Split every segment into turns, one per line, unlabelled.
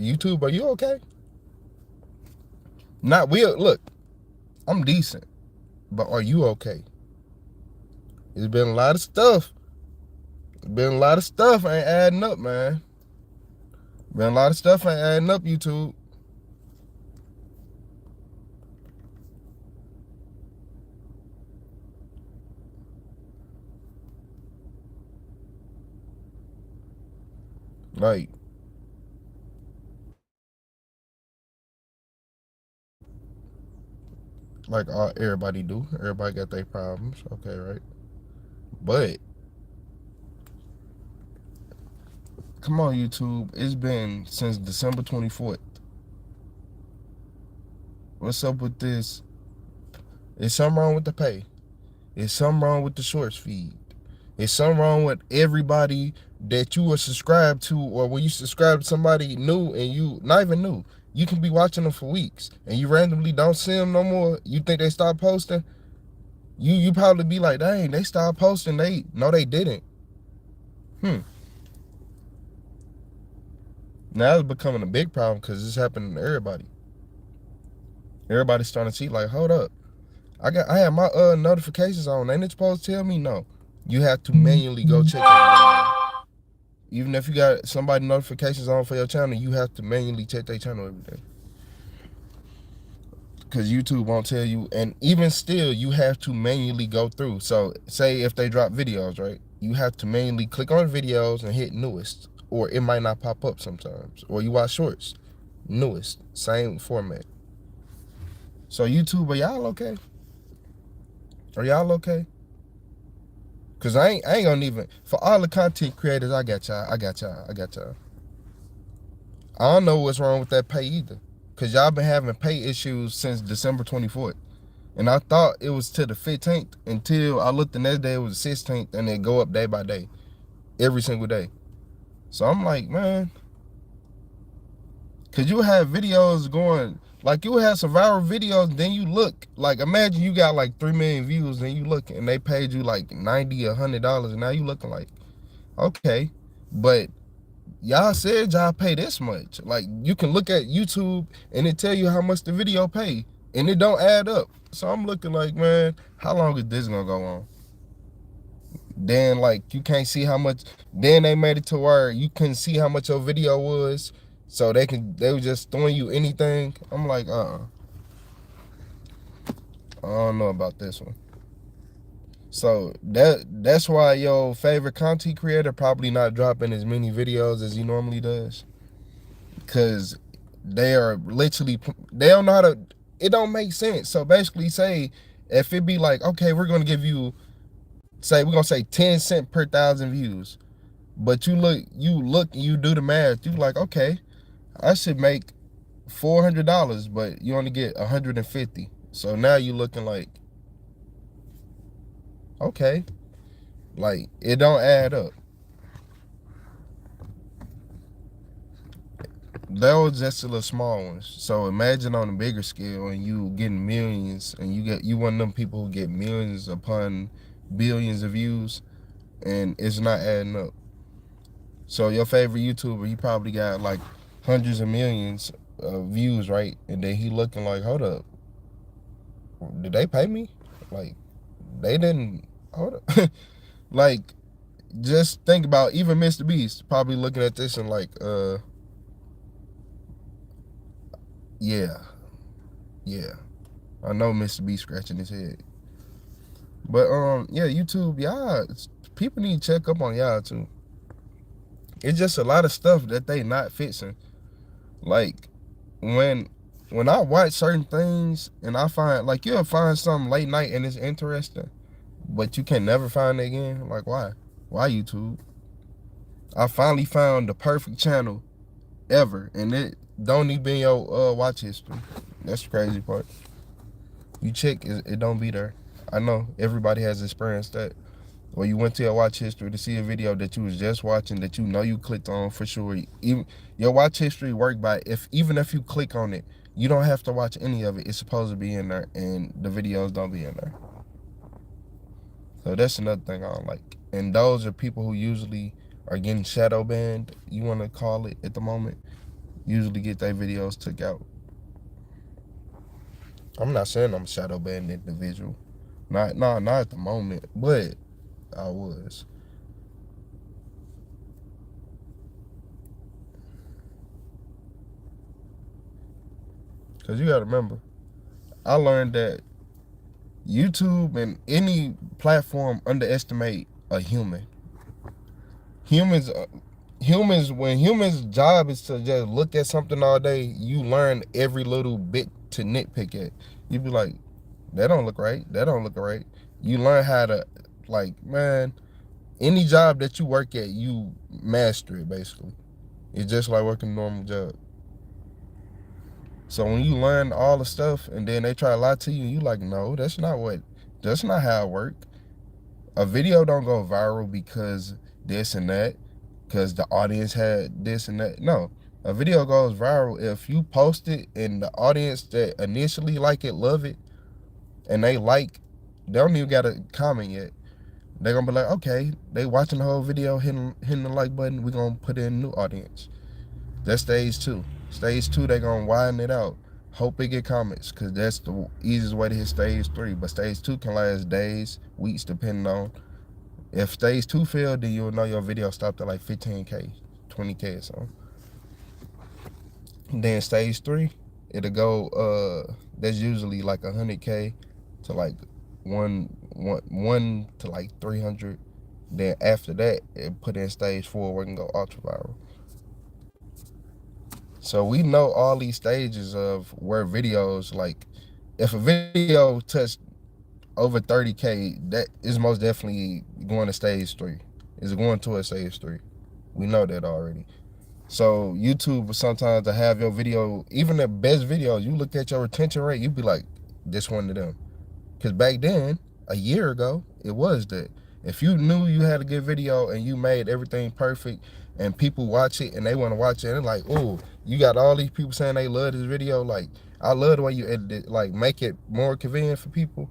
YouTube, are you okay? Not weird. Look, I'm decent, but are you okay? It's been a lot of stuff. Been a lot of stuff ain't adding up, man. Been a lot of stuff ain't adding up, YouTube. Like everybody do. Everybody got their problems. Okay, right? But come on, YouTube. It's been since December 24th. What's up with this? Is something wrong with the pay? Is something wrong with the shorts feed? Is something wrong with everybody that you were subscribed to, or when you subscribe to somebody new and you not even new, you can be watching them for weeks and you randomly don't see them no more. You think they stopped posting? You probably be like, dang, they stopped posting. No, they didn't. Now it's becoming a big problem because it's happening to everybody. Everybody's starting to see like, hold up, I have my notifications on. Ain't it supposed to tell me? No, you have to manually go check it. Even if you got somebody notifications on for your channel, you have to manually check their channel every day. Because YouTube won't tell you, and even still, you have to manually go through. So say if they drop videos, right? You have to manually click on videos and hit newest, or it might not pop up sometimes. Or you watch shorts, newest, same format. So YouTube, are y'all okay? Are y'all okay? Cause I ain't gonna even, for all the content creators, I got y'all. I don't know what's wrong with that pay either. Cause y'all been having pay issues since December 24th. And I thought it was to the 15th until I looked the next day, it was the 16th, and it go up day by day, every single day. So I'm like, man, cause you have videos going, like you have some viral videos, then you look, like imagine you got like 3 million views, then you look and they paid you like $90 or $100, and now you looking like, okay, but y'all said y'all pay this much. Like you can look at YouTube and it tell you how much the video pay, and it don't add up. So I'm looking like, man, how long is this gonna go on? Then like you can't see how much. Then they made it to where you couldn't see how much your video was, so they were just throwing you anything. I'm like, I don't know about this one. So that's why your favorite content creator probably not dropping as many videos as he normally does, because they are literally, they don't know how to, it don't make sense. So basically say if it be like, okay, we're gonna give you, say we're gonna say 10 cents per 1,000 views, but you do the math, you like, okay, I should make $400, but you only get 150. So now you looking like, okay, like it don't add up. That was just a little small ones. So imagine on a bigger scale and you getting millions, and you one of them people who get millions upon billions of views, and it's not adding up. So your favorite YouTuber, he probably got like hundreds of millions of views, right? And then he looking like, hold up, did they pay me? Like they didn't. Hold up. Like just think about, even Mr. Beast probably looking at this and like, yeah, I know Mr. Beast scratching his head. But yeah, YouTube, y'all, people need to check up on y'all too. It's just a lot of stuff that they not fixing. Like when I watch certain things and I find, like, you'll find something late night and it's interesting, but you can never find it again. Like, why? Why, YouTube? I finally found the perfect channel ever, and it don't even be in your watch history. That's the crazy part. You check, it don't be there. I know everybody has experienced that. Or you went to your watch history to see a video that you was just watching that you know you clicked on for sure. Even your watch history work by, even if you click on it, you don't have to watch any of it. It's supposed to be in there, and the videos don't be in there. So that's another thing I don't like. And those are people who usually are getting shadow banned, you want to call it at the moment. usually get their videos took out. I'm not saying I'm a shadow banned individual. Not at the moment, but I was. Cause you gotta remember, I learned that YouTube and any platform underestimate a human. Humans, when humans' job is to just look at something all day, you learn every little bit to nitpick it. You be like, that don't look right. That don't look right. You learn how to, like, man, any job that you work at, you master it basically. It's just like working a normal job. So when you learn all the stuff and then they try to lie to you, you like, no, that's not how it works. A video don't go viral because this and that, because the audience had this and that. No, a video goes viral if you post it and the audience that initially like it, love it, and they don't even got a comment yet. They're gonna be like, okay, they watching the whole video, hitting the like button, we're gonna put in a new audience. That's stage 2. Stage 2, they gonna widen it out. Hope they get comments, because that's the easiest way to hit stage 3. But stage 2 can last days, weeks, depending on. If stage 2 failed, then you'll know your video stopped at like 15K, 20K or something. Then stage 3, it'll go, that's usually like 100K to like one to like 300. Then after that, it put in stage 4 where it can go ultra viral. So we know all these stages of where videos, like, if a video touched over 30K, that is most definitely going to stage 3. It's going to a stage 3. We know that already. So YouTube sometimes to have your video, even the best videos, you look at your retention rate, you be like, this one of them. Because back then, a year ago, it was that. If you knew you had a good video and you made everything perfect and people watch it and they want to watch it and they're like, oh, you got all these people saying they love this video. Like, I love the way you edit it. Like, make it more convenient for people.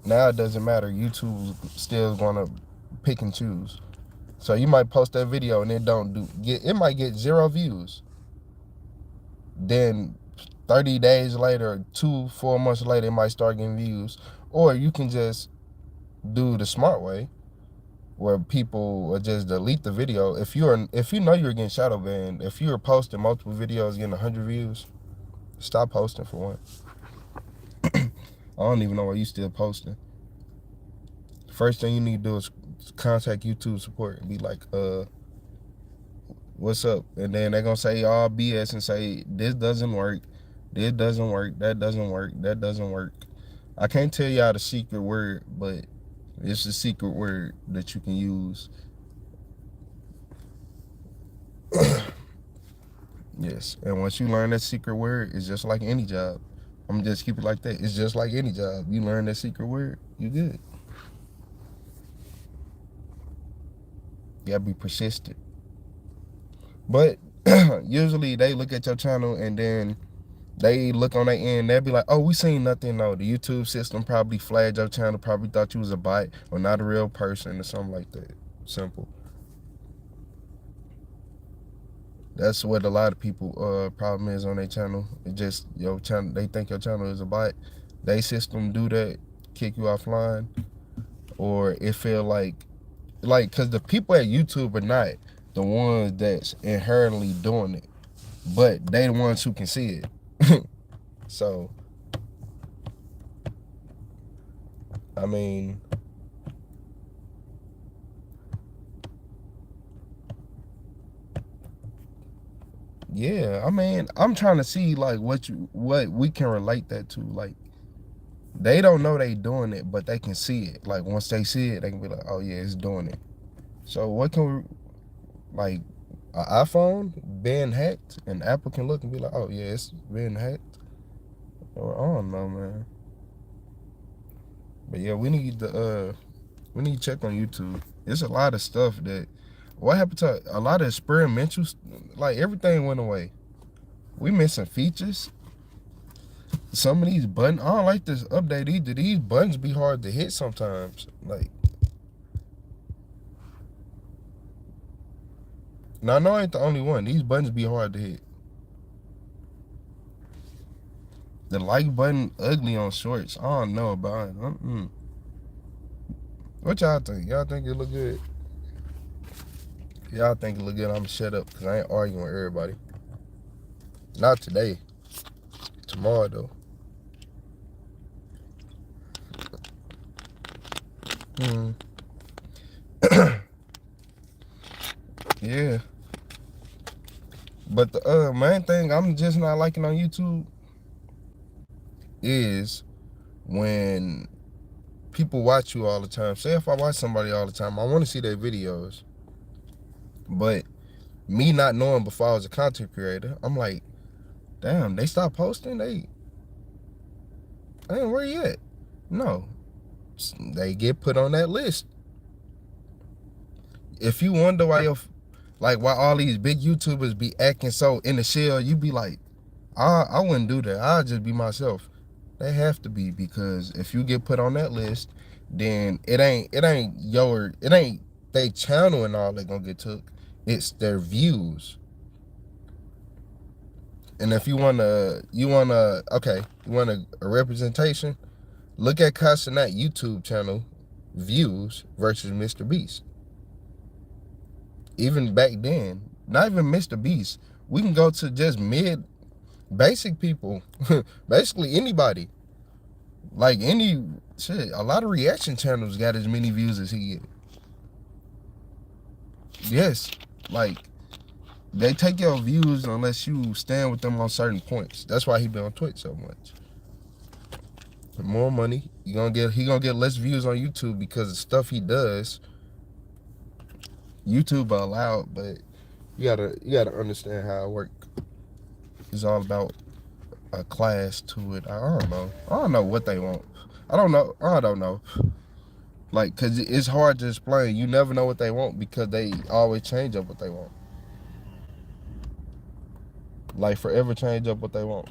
Now it doesn't matter. YouTube still going to pick and choose. So you might post that video and it might get 0 views. Then 30 days later, 2-4 months later, it might start getting views. Or you can just do the smart way, where people will just delete the video. If you know you're getting shadow banned, if you're posting multiple videos getting 100 views, stop posting for one. I don't even know why you still posting. First thing you need to do is contact YouTube support and be like, what's up? And then they're gonna say all BS and say this doesn't work, this doesn't work, that doesn't work, that doesn't work. I can't tell y'all the secret word, but it's a secret word that you can use. Yes, and once you learn that secret word, it's just like any job. I'm gonna just keep it like that. It's just like any job. You learn that secret word, you good. You gotta be persistent. But usually they look at your channel and then they look on their end, they'll be like, oh, we seen nothing. No, the YouTube system probably flagged your channel, probably thought you was a bot or not a real person or something like that. Simple. That's what a lot of people problem is on their channel. It just your channel, they think your channel is a bot. They system do that, kick you offline, or it feel like because the people at YouTube are not the ones that's inherently doing it, but they the ones who can see it. So, I mean, yeah, I mean, I'm trying to see like what we can relate that to. Like, they don't know they doing it, but they can see it. Like, once they see it, they can be like, oh yeah, it's doing it. So what can we, like, an iPhone being hacked, and Apple can look and be like, oh yeah, it's being hacked. Or I don't know, man. But yeah, we need to check on YouTube. There's a lot of stuff that, what happened to a lot of experimental, like everything went away. We missing features. Some of these buttons, I don't like this update either. These buttons be hard to hit sometimes. Like, Now, no, I ain't the only one. These buttons be hard to hit. The like button ugly on shorts. I don't know about it. What y'all think? Y'all think it look good? Y'all think it look good? I'ma shut up because I ain't arguing with everybody. Not today. Tomorrow though. Yeah. But the main thing I'm just not liking on YouTube is when people watch you all the time. Say if I watch somebody all the time, I want to see their videos. But me not knowing before I was a content creator, I'm like, damn, they stopped posting? Where you at? No. They get put on that list. If you wonder why all these big YouTubers be acting so in the shell, you be like, I wouldn't do that. I'll just be myself. They have to be, because if you get put on that list, then it ain't they channel and all they gonna get took. It's their views. And if you want a representation, look at Casanat YouTube channel views versus Mr. Beast. Even back then, not even Mr. Beast. We can go to just basic people, basically anybody. Like a lot of reaction channels got as many views as he get. Yes, like they take your views unless you stand with them on certain points. That's why he been on Twitch so much. The more money he gonna get less views on YouTube because of stuff he does. YouTube allowed, but you gotta understand how it works. It's all about a class to it. I don't know what they want. I don't know. Like, cause it's hard to explain. You never know what they want because they always change up what they want. Like, forever change up what they want.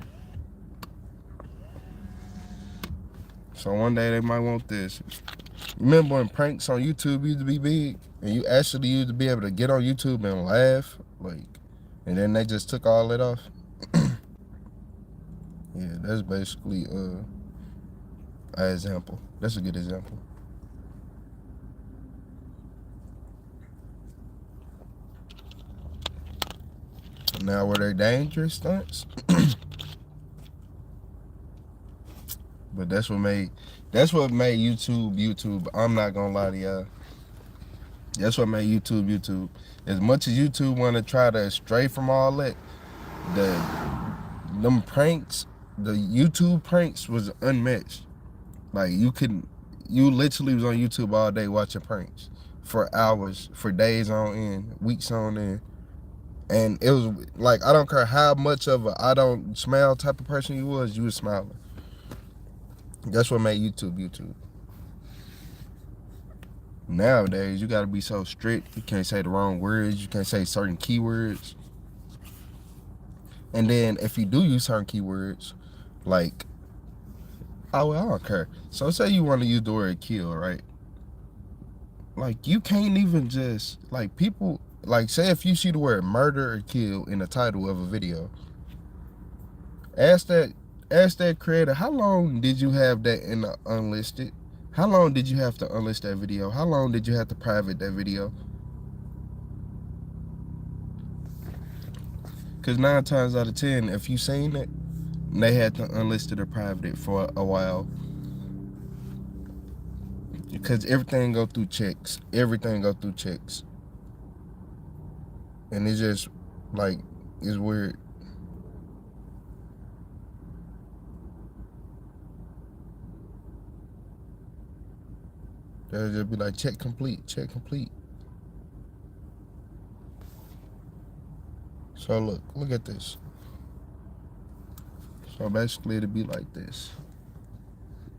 So one day they might want this. Remember when pranks on YouTube used to be big, and you actually used to be able to get on YouTube and laugh, like, and then they just took all that off. Yeah, that's basically an example. That's a good example. Now, were they dangerous stunts? But that's what made YouTube. I'm not gonna lie to y'all. That's what made YouTube. As much as YouTube want to try to stray from all that, them pranks, the YouTube pranks was unmatched. Like, you literally was on YouTube all day watching pranks for hours, for days on end, weeks on end. And it was like, I don't care how much of a I don't smile type of person you was smiling. That's what made YouTube. Nowadays, you gotta be so strict. You can't say the wrong words. You can't say certain keywords. And then if you do use certain keywords, like, I don't care. So say you want to use the word kill, right? Like, you can't even just, like, people, like, say if you see the word murder or kill in the title of a video, ask that creator, how long did you have that in the unlisted? How long did you have to unlist that video? How long did you have to private that video? Because 9 times out of 10, if you seen it, they had to unlist it or private it for a while. Because everything go through checks. And it's just, like, it's weird. They'll just be like, check complete. So look at this. So basically it'll be like this.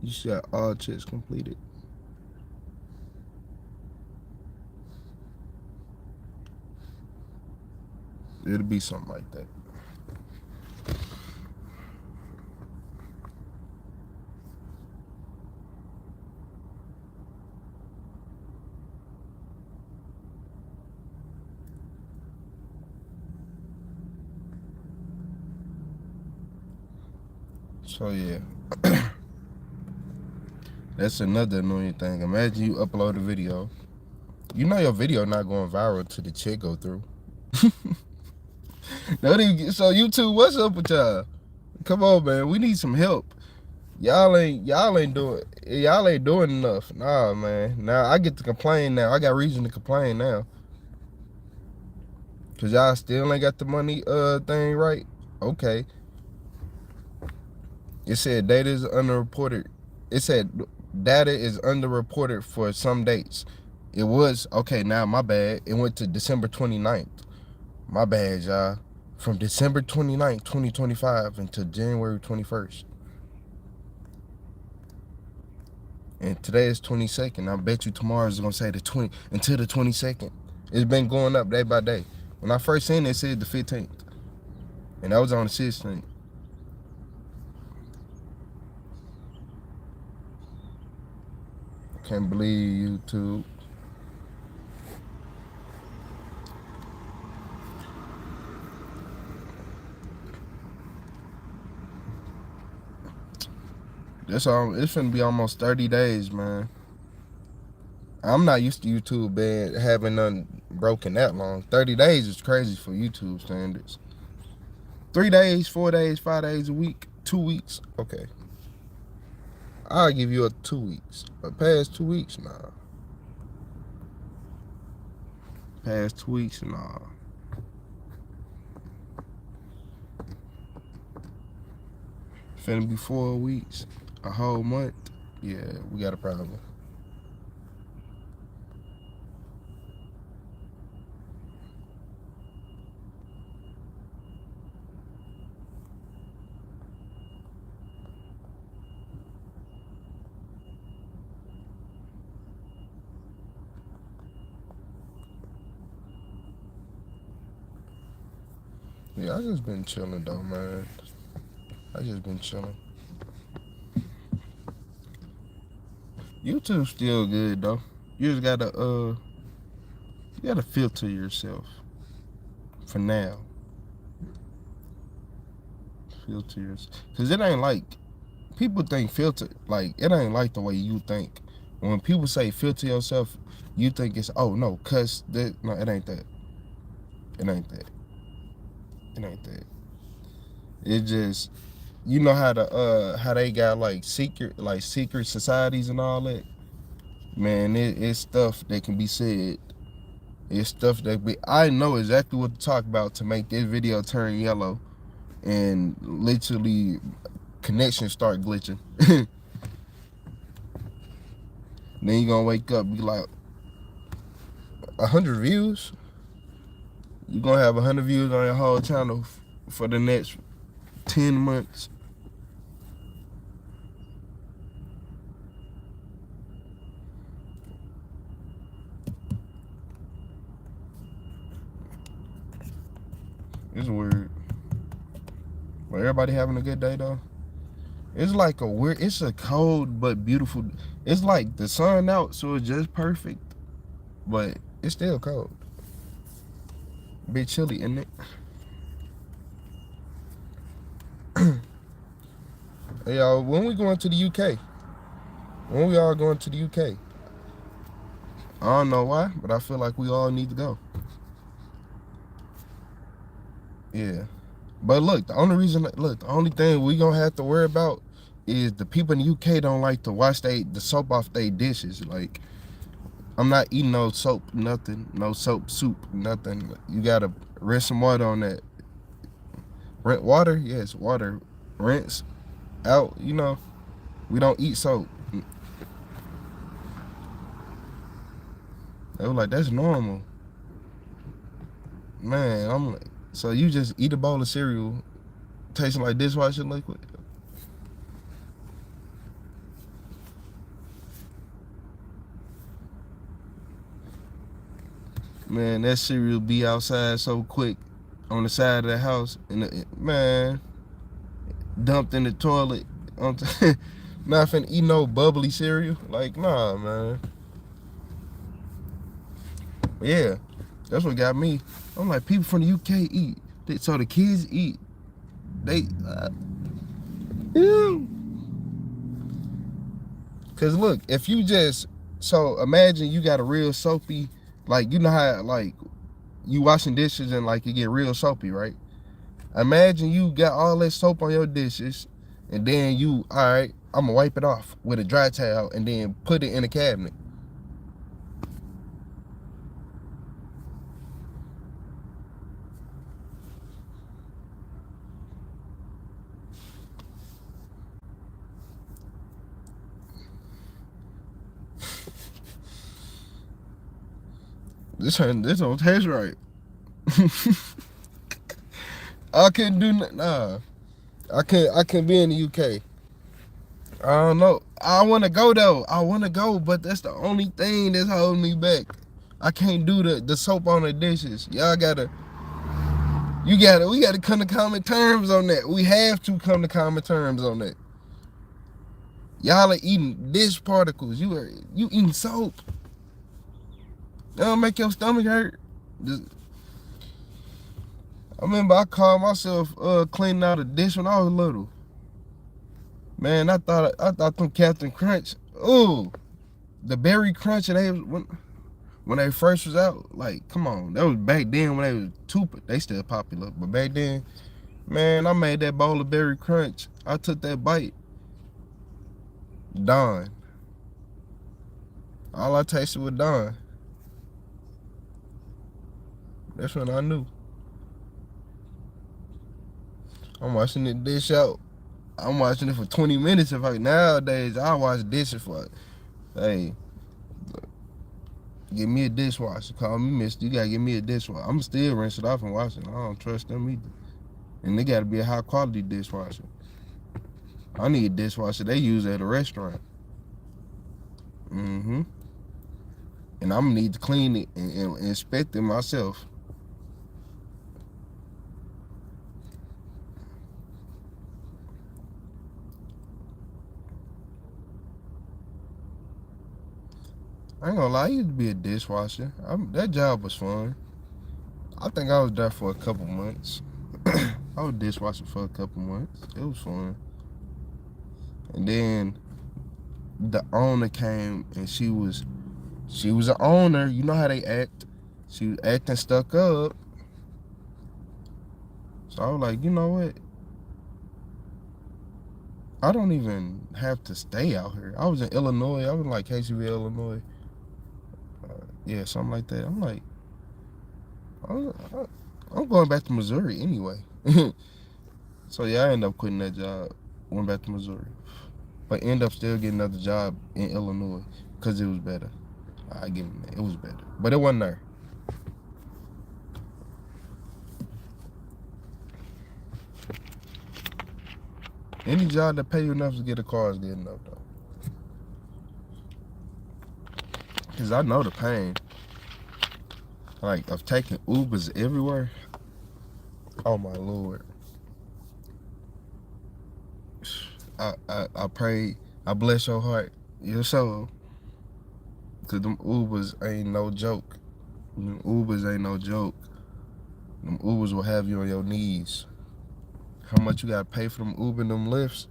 You see all checks completed. It'll be something like that. So yeah, that's another annoying thing. Imagine you upload a video, you know your video not going viral till the check go through. So YouTube, what's up with y'all? Come on, man, we need some help. Y'all ain't doing enough. Nah, man. Now I get to complain now. I got reason to complain now. Cause y'all still ain't got the money thing right. Okay. It said data is underreported. It said data is underreported for some dates. It was okay, now my bad. It went to December 29th. My bad, y'all. From December 29th, 2025 until January 21st. And today is 22nd. I bet you tomorrow is gonna say the 20 until the 22nd. It's been going up day by day. When I first seen it, it said the 15th. And that was on the 16th. Can't believe YouTube. It's finna be almost 30 days, man. I'm not used to YouTube having none broken that long. 30 days is crazy for YouTube standards. 3 days, 4 days, 5 days a week, 2 weeks, okay. I'll give you a 2 weeks. But past 2 weeks, nah. Past 2 weeks, nah. Finna be 4 weeks, a whole month. Yeah, we got a problem. Yeah, I just been chilling though, man. I just been chilling. YouTube's still good though. You just gotta filter yourself. For now. Filter yourself. Cause it ain't like people think filter, like it ain't like the way you think. When people say filter yourself, you think it's oh no, cuss that no, it ain't that. It ain't that. It ain't that. It just you know how they got like secret societies and all that. Man, it's stuff that can be said. It's stuff that I know exactly what to talk about to make this video turn yellow and literally connections start glitching. Then you gonna wake up be like 100 views. You gonna have 100 views on your whole channel for the next 10 months. It's weird. But everybody having a good day though. It's like it's a cold but beautiful. It's like the sun out, so it's just perfect. But it's still cold. A bit chilly, isn't it? Hey y'all, when we going to the UK? When we all going to the UK? I don't know why, but I feel like we all need to go. Yeah. But look, the only thing we gonna have to worry about is the people in the UK don't like to wash the soap off their dishes. Like, I'm not eating no soap, nothing. No soap, soup, nothing. You gotta rinse some water on that. Rinse water? Yes, water. Rinse out, you know. We don't eat soap. They were like, that's normal. Man, I'm like, so you just eat a bowl of cereal tasting like dishwasher liquid? Man, that cereal be outside so quick on the side of the house. And man, dumped in the toilet. Not finna eat no bubbly cereal. Like, nah, man. Yeah, that's what got me. I'm like, people from the UK eat. So the kids eat. Yeah. Cause look, if you just so imagine you got a real soapy, like you know how like you washing dishes and like you get real soapy, right? Imagine you got all that soap on your dishes, and then you, all right, I'm gonna wipe it off with a dry towel and then put it in a cabinet. This don't taste right. I couldn't do nothing. Nah, I can't be in the UK. I don't know. I want to go though. I want to go, but that's the only thing that's holding me back. I can't do the soap on the dishes. Y'all gotta, we gotta come to common terms on that. We have to come to common terms on that. Y'all are eating dish particles. You eating soap. That don't make your stomach hurt. I remember I called myself cleaning out a dish when I was little. Man, I thought them Captain Crunch. Ooh, the berry crunch and when they first was out, like, come on, that was back then when they was they still popular, but back then, man, I made that bowl of berry crunch. I took that bite, done. All I tasted was done. That's when I knew. I'm watching the dish out. I'm watching it for 20 minutes. If nowadays I watch dishes for, hey, give me a dishwasher. Call me mister. You gotta give me a dishwasher. I'm still rinse it off and wash it. I don't trust them either. And they gotta be a high quality dishwasher. I need a dishwasher they use at a restaurant. And I'm gonna need to clean it and inspect it myself. I ain't gonna lie, I used to be a dishwasher. That job was fun. I think I was there for a couple months. I was dishwashing for a couple months. It was fun. And then the owner came and she was an owner. You know how they act. She was acting stuck up. So I was like, you know what? I don't even have to stay out here. I was in Illinois. I was in like KCV, Illinois. Yeah, something like that. I'm like, I'm going back to Missouri anyway. So yeah, I ended up quitting that job, went back to Missouri, but ended up still getting another job in Illinois because it was better. I give them that. It was better, but it wasn't there. Any job that pay you enough to get a car is good enough though. Cause I know the pain, like of taking Ubers everywhere. Oh my Lord. I pray, I bless your heart, your soul. Cause them Ubers ain't no joke. Them Ubers ain't no joke. Them Ubers will have you on your knees. How much you gotta pay for them Uber and them lifts?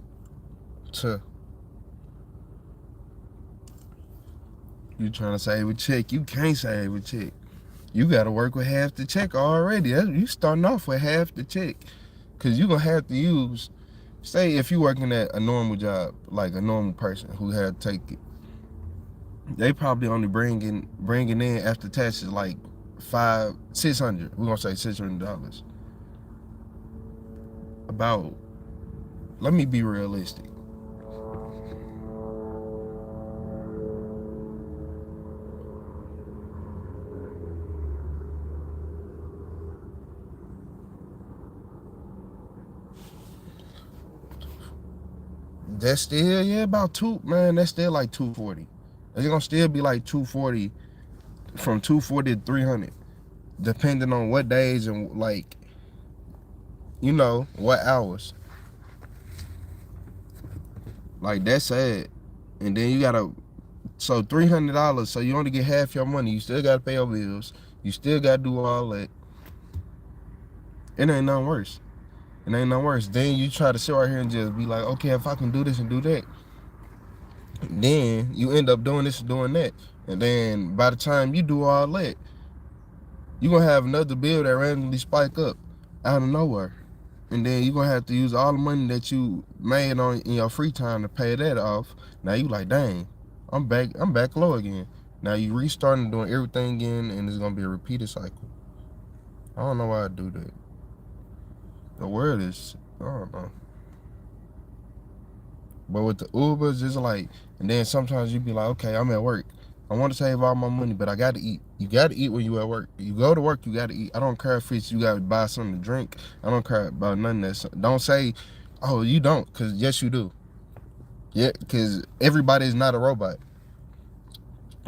You trying to save a check? You can't save a check. You gotta work with half the check already. You starting off with half the check, cause you gonna have to use. Say if you working at a normal job, like a normal person who had to take it, they probably only bringing in after taxes like $600. We're gonna say $600. About. Let me be realistic. That's still, yeah, about that's still like 240. It's gonna still be like 240, from 240 to 300, depending on what days and like, you know, what hours. Like that's sad. And then you gotta, so $300, so you only get half your money. You still gotta pay your bills. You still gotta do all that. It ain't nothing worse. It ain't no worse. Then you try to sit right here and just be like, okay, if I can do this and do that, then you end up doing this and doing that. And then by the time you do all that, you're going to have another bill that randomly spike up out of nowhere. And then you're going to have to use all the money that you made on in your free time to pay that off. Now you like, dang, I'm back low again. Now you restarting doing everything again, and it's going to be a repeated cycle. I don't know why I do that. The word is, I don't know. But with the Ubers, it's like, and then sometimes you be like, okay, I'm at work. I want to save all my money, but I got to eat. You got to eat when you at work. You go to work, you got to eat. I don't care if it's you got to buy something to drink. I don't care about none of that. Don't say, oh, you don't, because yes, you do. Yeah, because everybody is not a robot.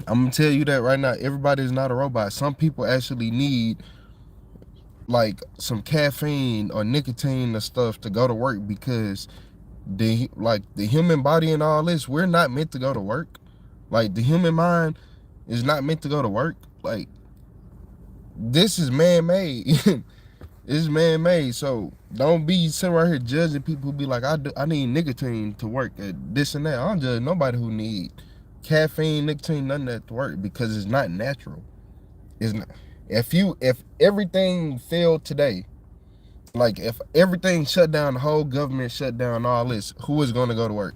I'm going to tell you that right now. Everybody is not a robot. Some people actually need like some caffeine or nicotine or stuff to go to work because the human body and all this, we're not meant to go to work. Like the human mind is not meant to go to work. Like this is man-made. It's man-made. So don't be sitting right here judging people who be like, I need nicotine to work at this and that. I don't judge nobody who need caffeine, nicotine, none of that to work because it's not natural. It's not. If everything failed today, like if everything shut down, the whole government shut down, all this, who is going to go to work?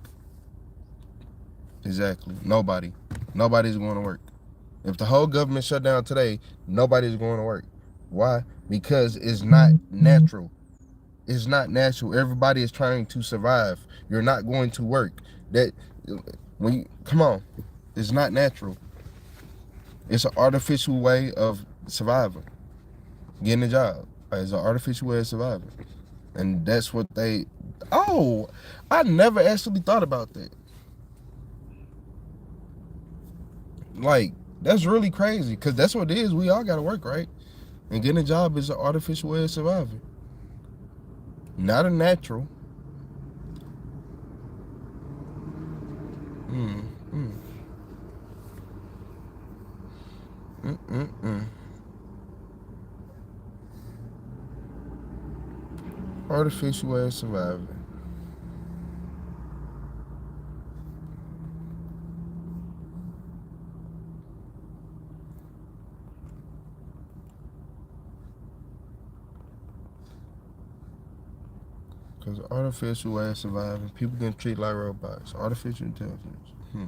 Exactly. Nobody. Nobody's going to work. If the whole government shut down today, nobody's going to work. Why? Because it's not natural. It's not natural. Everybody is trying to survive. You're not going to work. Come on. It's not natural. It's an artificial way of surviving. Getting a job. It's an artificial way of surviving. And that's what I never actually thought about that. Like, that's really crazy because that's what it is. We all got to work, right? And getting a job is an artificial way of surviving. Not a natural. Artificial way of surviving. Because artificial way of surviving, people get treated like robots. Artificial intelligence. Okay.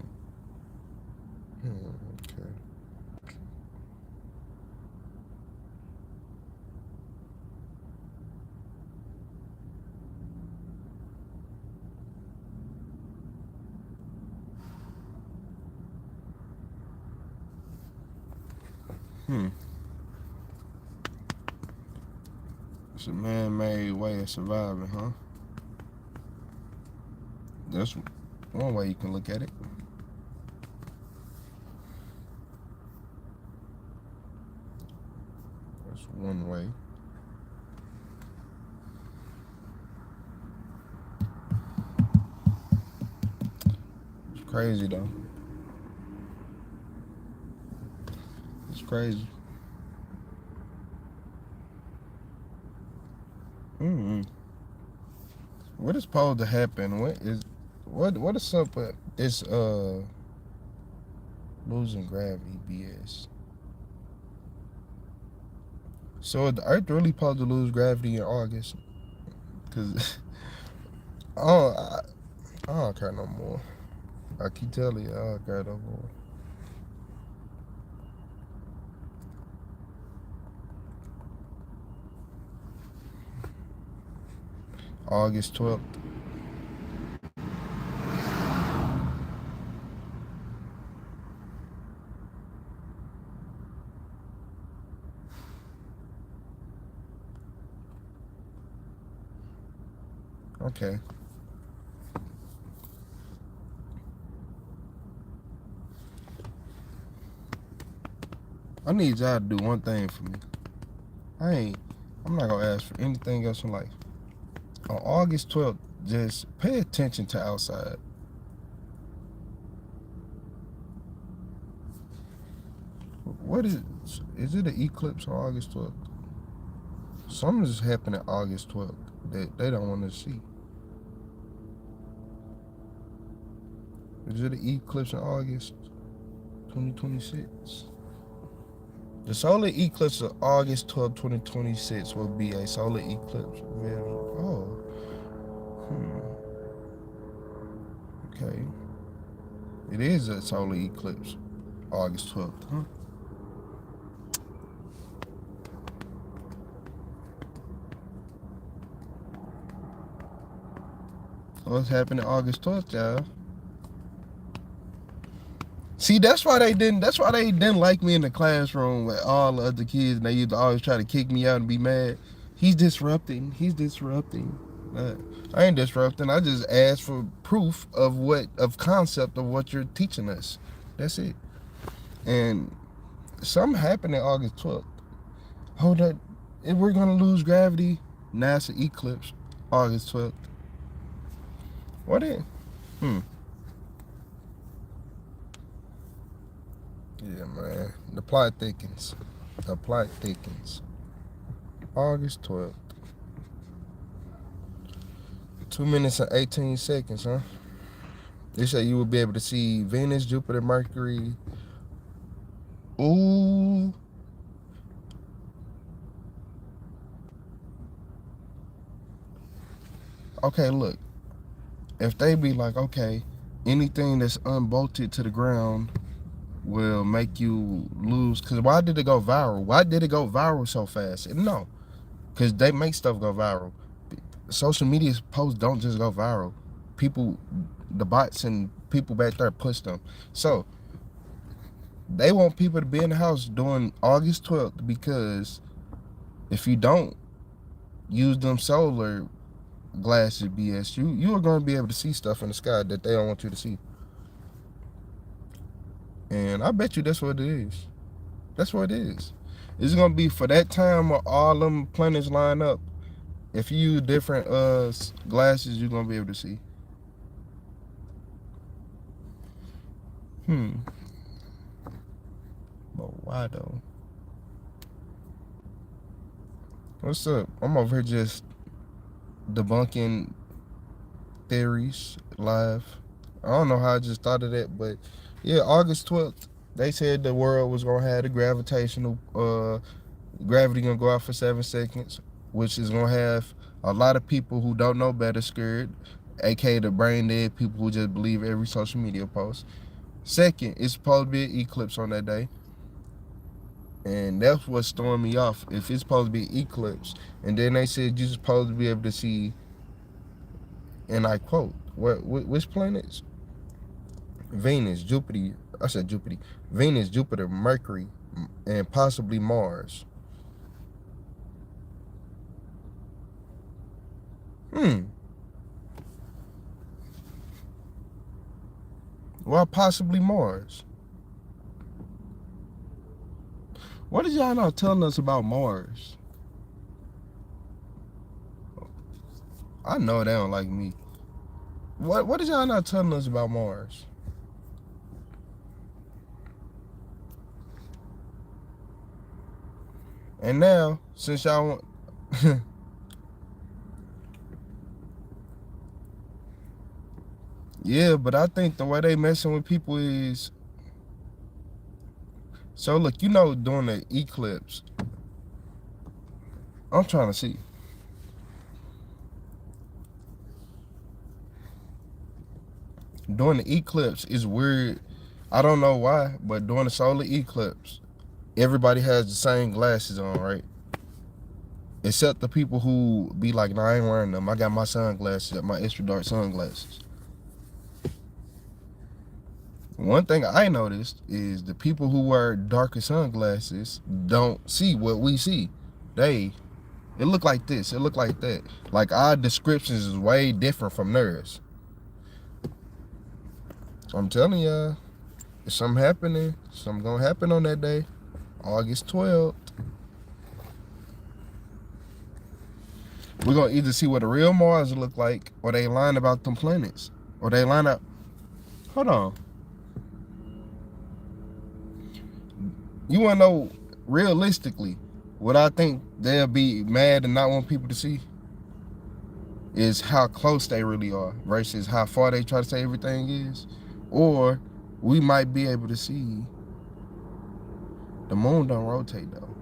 It's a man-made way of surviving, huh? That's one way you can look at it. That's one way. It's crazy though. It's crazy. What is supposed to happen? What is up with this losing gravity BS? So the Earth really supposed to lose gravity in August? Cause I don't care no more. I keep telling you, I don't care no more. August 12th. Okay. I need y'all to do one thing for me. I'm not gonna ask for anything else in life. On August 12th, just pay attention to outside. What is it an eclipse on August 12th? Something's happening August 12th. that they don't want to see. Is it an eclipse in August 2026? The solar eclipse of August 12, 2026 will be a solar eclipse. Oh. Okay. It is a solar eclipse. August 12th, huh? What's happening August 12th, y'all? See, that's why they didn't like me in the classroom with all the other kids, and they used to always try to kick me out and be mad. He's disrupting. I ain't disrupting. I just asked for proof of concept of what you're teaching us. That's it. And something happened in August 12th. Hold up. If we're gonna lose gravity, NASA eclipse, August 12th. What is? Yeah, man. The plot thickens. August 12th. 2 minutes and 18 seconds, huh? They say you will be able to see Venus, Jupiter, Mercury. Ooh. Okay, look. If they be like, okay, anything that's unbolted to the ground will make you lose. Because why did it go viral? Why did it go viral so fast? No, because they make stuff go viral. Social media posts don't just go viral. People, the bots and people back there push them. So they want people to be in the house during August 12th, because if you don't use them solar glasses, BS, you are going to be able to see stuff in the sky that they don't want you to see. And I bet you that's what it is. That's what it is. It's going to be for that time where all them planets line up. If you use different glasses, you're going to be able to see. But why though? What's up? I'm over here just debunking theories live. I don't know how I just thought of that, but yeah, August 12th, they said the world was gonna have the gravitational gravity gonna go out for 7 seconds, which is gonna have a lot of people who don't know better scared, aka the brain dead people who just believe every social media post. Second, it's supposed to be an eclipse on that day. And that's what's throwing me off. If it's supposed to be an eclipse, and then they said you're supposed to be able to see, and I quote, which planets? Venus, Jupiter. I said Jupiter. Venus, Jupiter, Mercury, and possibly Mars. Why possibly Mars? What is y'all not telling us about Mars? I know they don't like me. What is y'all not telling us about Mars? And now, since y'all want yeah, but I think the way they messing with people is, so look, during the eclipse, I'm trying to see. During the eclipse is weird. I don't know why, but during the solar eclipse, everybody has the same glasses on, right? Except the people who be like, nah, I ain't wearing them. I got my sunglasses, my extra dark sunglasses. One thing I noticed is the people who wear darker sunglasses don't see what we see. It look like this, it look like that. Like our descriptions is way different from theirs. So I'm telling y'all, if something happening, something gonna happen on that day, August 12th. We're gonna either see what a real Mars look like, or they line about them planets, or they line up. Hold on. You wanna know realistically what I think they'll be mad and not want people to see? is how close they really are versus how far they try to say everything is. Or we might be able to see the moon don't rotate though.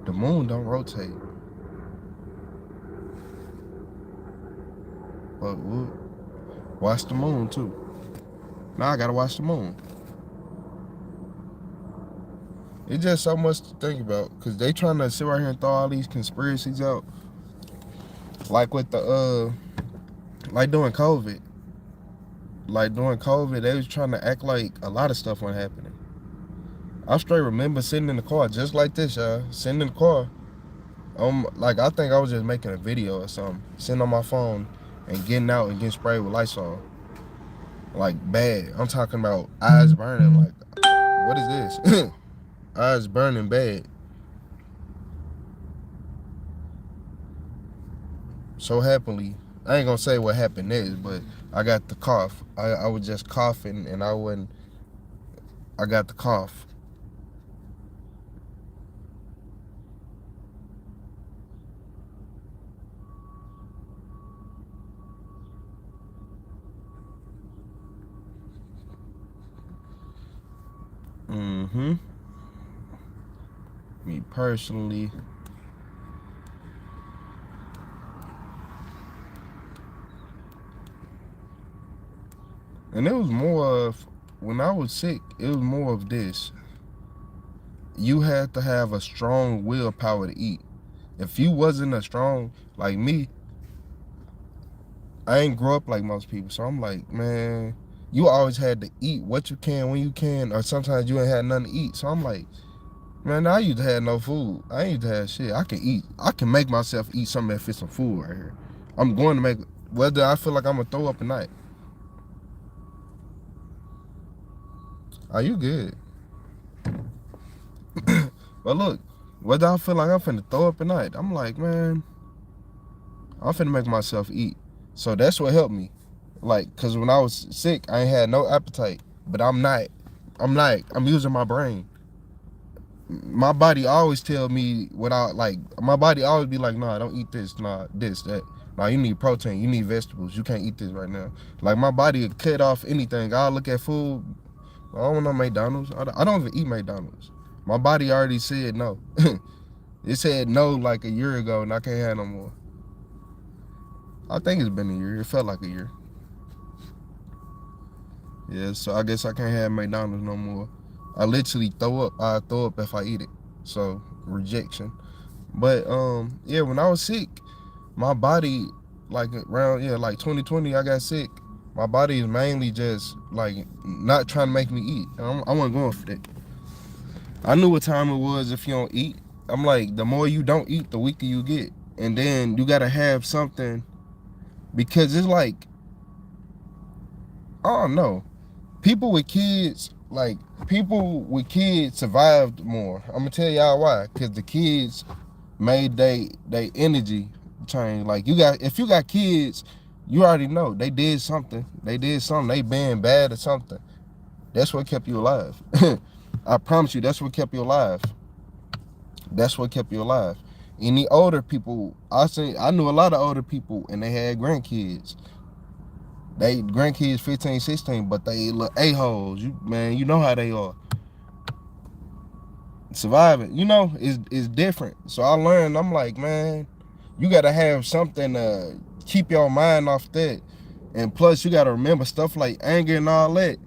The moon don't rotate. But we'll watch the moon too. Now I gotta watch the moon. It's just so much to think about because they trying to sit right here and throw all these conspiracies out. Like with the like during COVID. Like during COVID, they was trying to act like a lot of stuff wasn't happening. I straight remember sitting in the car just like this, y'all. Sitting in the car. Like I think I was just making a video or something. Sitting on my phone and getting out and getting sprayed with Lysol. Like bad. I'm talking about eyes burning. Like, what is this? Eyes burning bad. So happily, I ain't gonna say what happened next, but I got the cough. I was just coughing and I got the cough. Me personally, and it was more of, when I was sick, it was more of this. You had to have a strong willpower to eat. If you wasn't a strong, like me, I ain't grow up like most people. So I'm like, man, you always had to eat what you can when you can, or sometimes you ain't had nothing to eat. So I'm like, man, I used to have no food. I ain't used to have shit. I can eat. I can make myself eat something that fits some food right here. I'm going to make, whether I feel like I'm going to throw up at night. Are you good? But look, whether I feel like I'm finna throw up at night, I'm like, man, I'm finna make myself eat. So that's what helped me. Like, cause when I was sick, I ain't had no appetite. But I'm using my brain. My body always tell me my body always be like, nah, don't eat this, nah, this, that. Nah, you need protein, you need vegetables, you can't eat this right now. Like my body would cut off anything. I'll look at food, I don't want no McDonald's. I don't even eat McDonald's. My body already said no. It said no like a year ago and I can't have no more. I think it's been a year, it felt like a year. Yeah, so I guess I can't have McDonald's no more. I literally throw up. I throw up if I eat it. So rejection. But yeah, when I was sick, my body, like around, like 2020, I got sick. My body is mainly just like not trying to make me eat. I wasn't going for that. I knew what time it was if you don't eat. I'm like, the more you don't eat, the weaker you get. And then you gotta have something, because it's like, I don't know. People with kids survived more. I'm gonna tell y'all why. Cause the kids made they energy change. Like if you got kids, you already know they did something. They been bad or something. That's what kept you alive. I promise you, that's what kept you alive. That's what kept you alive. Any older people, I knew a lot of older people and they had grandkids. They grandkids 15, 16, but they little a-holes. You know how they are. Surviving, is different. So I learned, I'm like, man, you gotta have something to keep your mind off that. And plus you gotta remember stuff like anger and all that.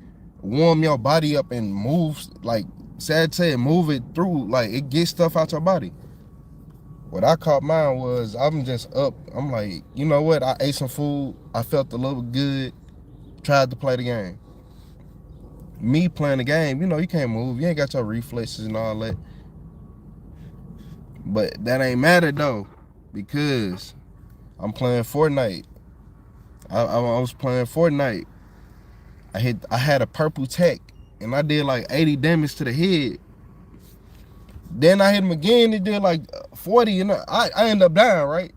Warm your body up and move, like Sad said, move it through, like it gets stuff out your body. What I caught mine was, I'm just up. I'm like, you know what? I ate some food. I felt a little good. Tried to play the game. Me playing the game, you can't move. You ain't got your reflexes and all that. But that ain't matter though, because I'm playing Fortnite. I was playing Fortnite. I had a purple tech, and I did like 80 damage to the head. Then I hit him again, it did like 40, and I ended up dying, right?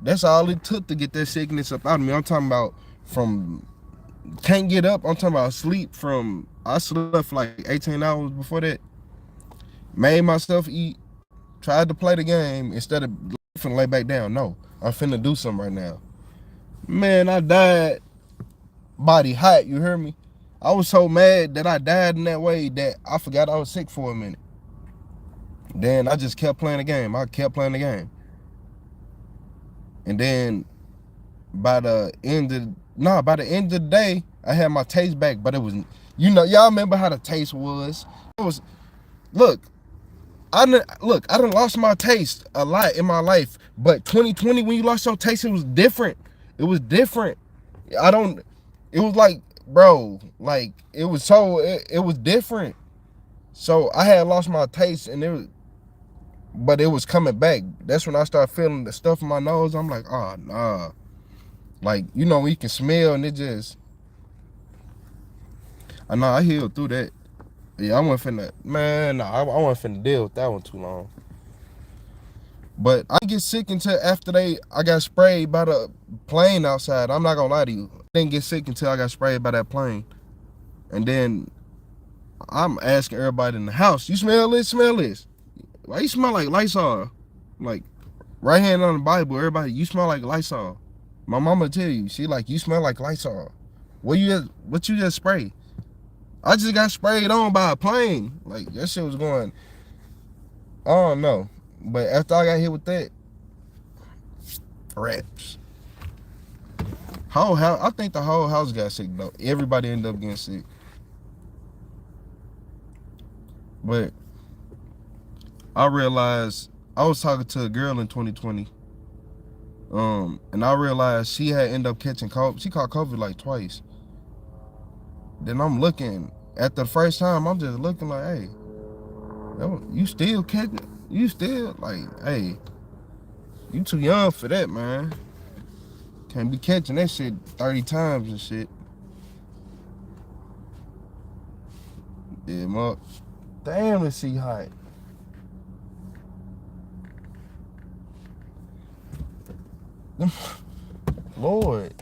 That's all it took to get that sickness up out of me. I'm talking about from can't get up. I'm talking about sleep from, I slept for like 18 hours before that. Made myself eat, tried to play the game instead of lay back down. No, I'm finna do something right now. Man, I died body hot, you hear me? I was so mad that I died in that way that I forgot I was sick for a minute. Then I just kept playing the game. I kept playing the game. And then by the end of the day, I had my taste back, but it was, y'all remember how the taste was? It was, look, I done lost my taste a lot in my life, but 2020, when you lost your taste, it was different. It was different. It was like, bro, like, it was different. So I had lost my taste, but it was coming back. That's when I started feeling the stuff in my nose. I'm like, oh, nah. Like, when you can smell and it just, I know I healed through that. Yeah, I wasn't finna, man, nah, I wasn't finna deal with that one too long. But I didn't get sick until after I got sprayed by the plane outside. I'm not gonna lie to you. I didn't get sick until I got sprayed by that plane. And then I'm asking everybody in the house, you smell this? Smell this. Why you smell like Lysol? Like, right hand on the Bible, everybody, you smell like Lysol. My mama tell you, she like, you smell like Lysol. What you just sprayed? I just got sprayed on by a plane. Like, that shit was going, I don't know. But after I got hit with that, raps. I think the whole house got sick though. Everybody ended up getting sick. But I realized I was talking to a girl in 2020. And I realized she had ended up catching COVID. She caught COVID like twice. Then I'm looking, after the first time, I'm just looking like, hey, you still catching? You still, like, hey, you too young for that, man. Can't be catching that shit 30 times and shit. Yeah, Mark. Damn, let's see hot. Lord.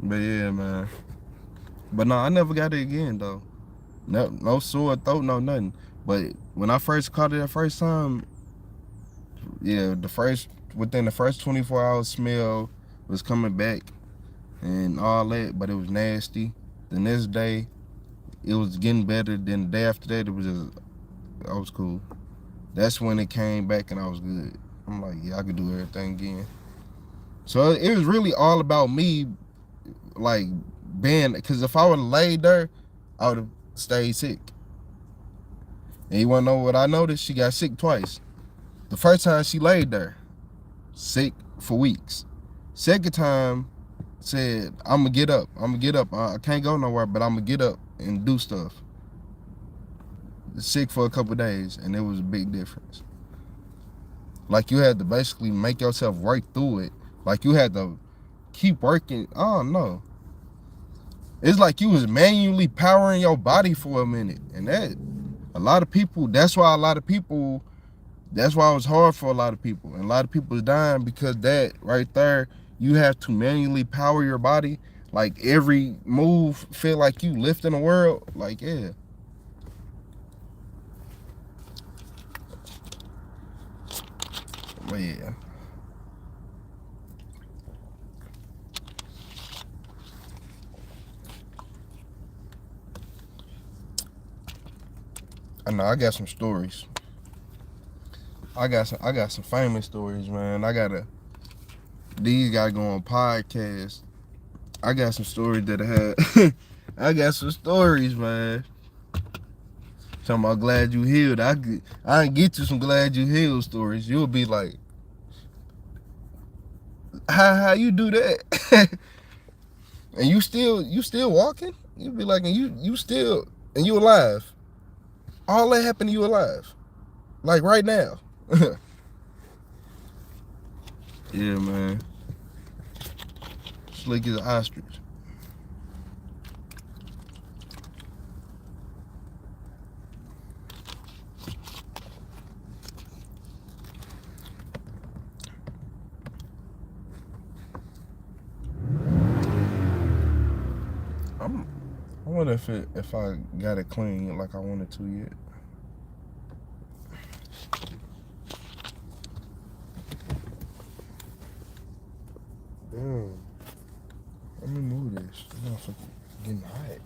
But yeah, man. But no, I never got it again though. No sore throat, no nothing. But when I first caught it the first time, yeah, within the first 24 hours, smell was coming back and all that, but it was nasty. The next day, it was getting better. Then the day after that, I was cool. That's when it came back and I was good. I'm like, yeah, I could do everything again. So it was really all about me, like, because if I would have laid there, I would have stayed sick. And you wanna know what I noticed? She got sick twice. The first time she laid there, sick for weeks. Second time, said, I'm gonna get up. I can't go nowhere, but I'm gonna get up and do stuff. Sick for a couple of days, and it was a big difference. Like, you had to basically make yourself work through it. Like, you had to keep working. I don't know. It's like you was manually powering your body for a minute. And that's why it was hard for a lot of people. And a lot of people is dying because that right there, you have to manually power your body. Like, every move feel like you lifting the world. Like, yeah. But yeah. I know I got some stories. I got some famous stories, man. These guys go on podcasts. I got some stories that I had. I got some stories, man. Talking about glad you healed. I can get you some glad you healed stories. You'll be like, how you do that? And you still walking? You'll be like, and you alive. All that happened to you alive. Like right now. Yeah, man. Slick as an ostrich. I wonder if I got it clean like I wanted to yet. Damn. Let me move this. This motherfucker getting hot.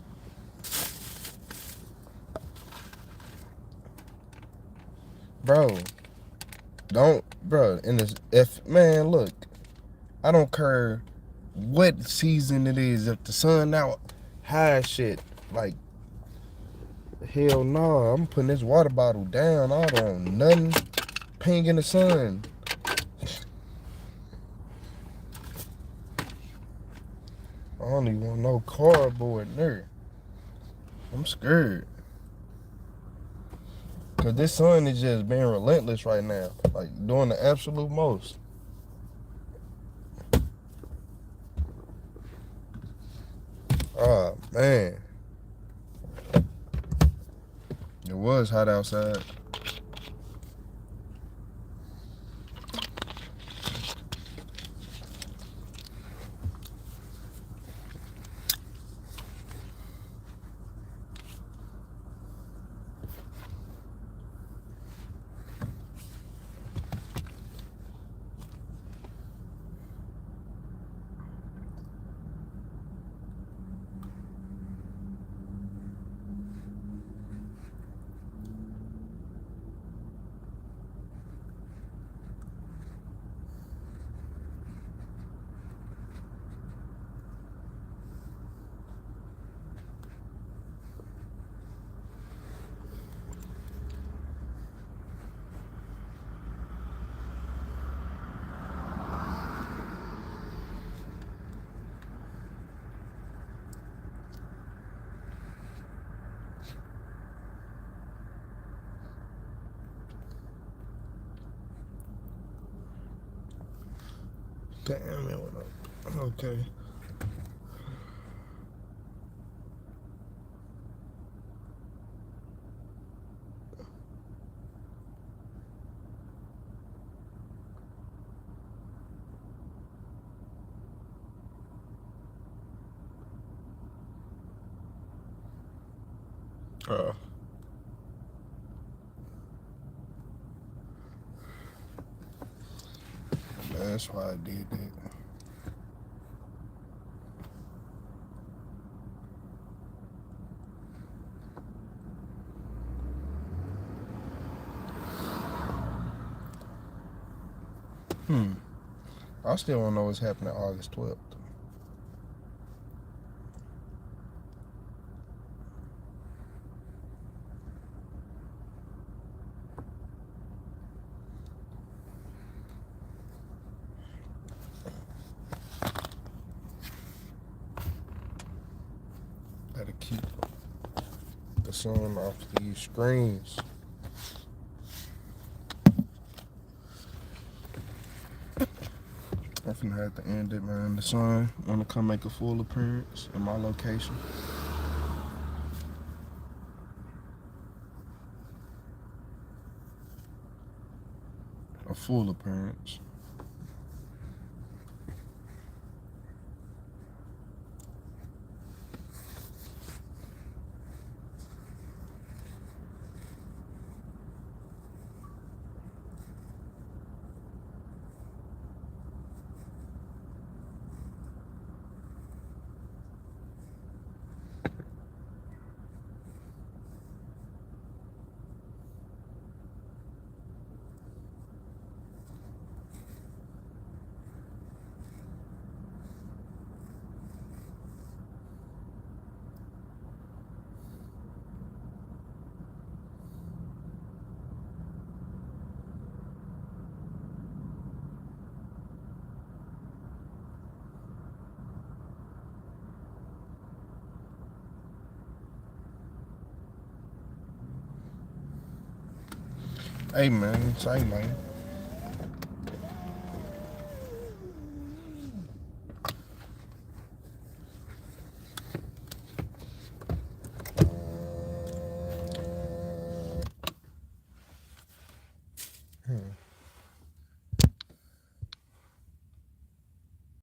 Bro, bro, in this, man, look, I don't care what season it is. If the sun out high as shit, like, hell no, I'm putting this water bottle down. I don't want nothing pink in the sun. I don't even want no cardboard in there. I'm scared. Cause this sun is just being relentless right now. Like doing the absolute most. Oh man. It was hot outside. Damn, it went up. Okay. That's why I did that. I still don't know what's happening August 12th. Gotta keep the sun off these screens. I'm finna have to end it, man. The sun wanna come make a full appearance in my location. A full appearance. Hey man, say man.